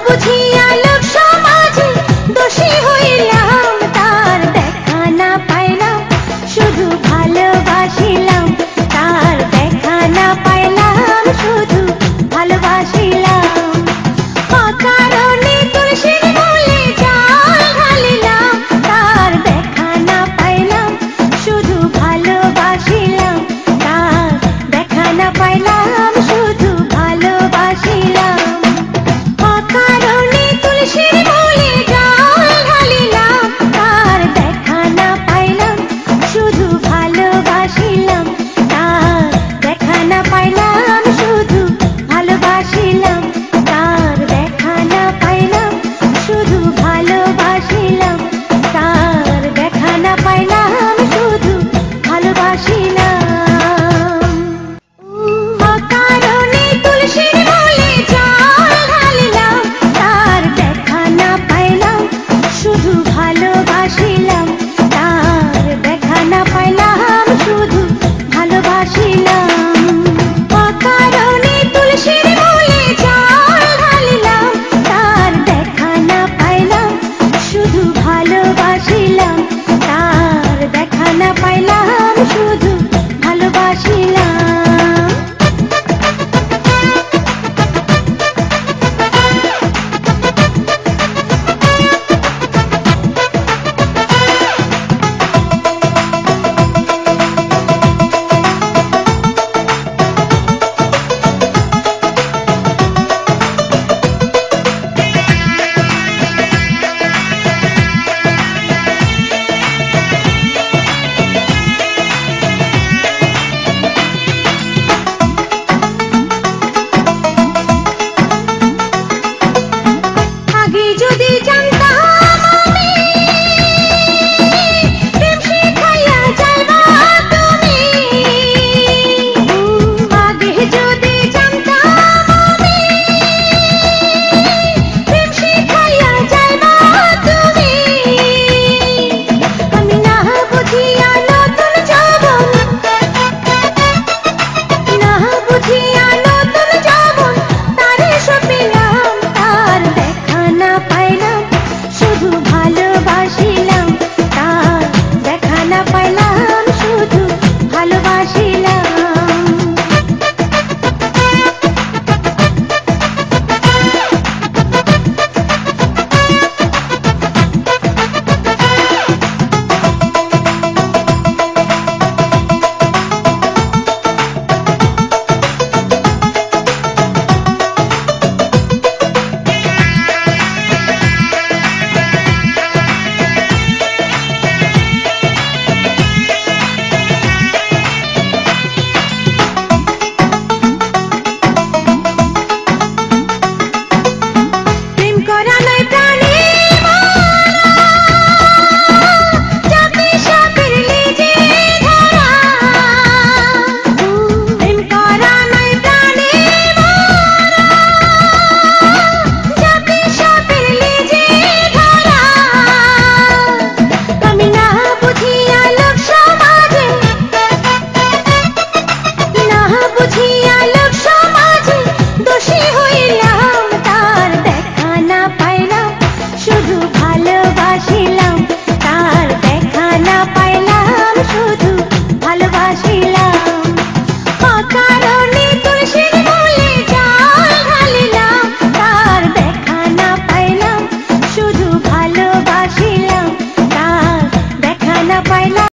বুঝিয়া লোক সমাজে দোষী হইলাম, তার দেখা না পাইলাম শুধু ভালোবাসিলাম, তার দেখা না পাইলাম শুধু ভালোবাসিলাম। অকারণে তুলসীর মূলে জল ঢালিলাম, তার দেখা না পাইলাম শুধু ভালোবাসিলাম, তার দেখা না পাইলাম শুধু ভালোবাসিলাম। অকারণে তুলসীর মূলে জল ঢালিলাম, তার দেখা না পাইলাম শুধু ভালোবাসিলাম, তার দেখা না পাইলাম শুধু ভালোবাসিলাম, তার দেখা না পাইলাম শুধু ভালোবাসিলাম, তার দেখা না পাইলাম শুধু ভালোবাসিলাম। অকারণে তুলসীর মূলে জল ঢালিলাম, তার দেখা না পাইলাম শুধু ভালোবাসিলাম, তার দেখা না পাইলাম শুধু ভালোবাসিলাম। অকারণে তুলসীর মূলে জল ঢালিলাম, তার দেখা না পাইলাম শুধু ভালোবাসিলাম, তার দেখা না পাইলাম শুধু ভালোবাসিলাম। আগে যদি জানতাম আমি প্রেম শিখাইয়া যাইবা তুমি, আগে যদি জানতাম আমি প্রেম শিখাইয়া যাইবা তুমি, আমি না বুঝিয়া নতুন যৌবন, না বুঝিয়া নতুন যৌবন তারে সপিলাম, তার দেখা না পাইলাম শুধু ভালোবাসিলাম, তার দেখা না পাইলাম শুধু ভালোবাসিলাম। প্রেম করা নাই প্রাণী মরা, চাপে সাপের লেজে ধরা, প্রেম করা নাই প্রাণী মরা, চাপে সাপের লেজে ধরা। আমি না বুঝিয়া লোক সমাজে, না বুঝিয়া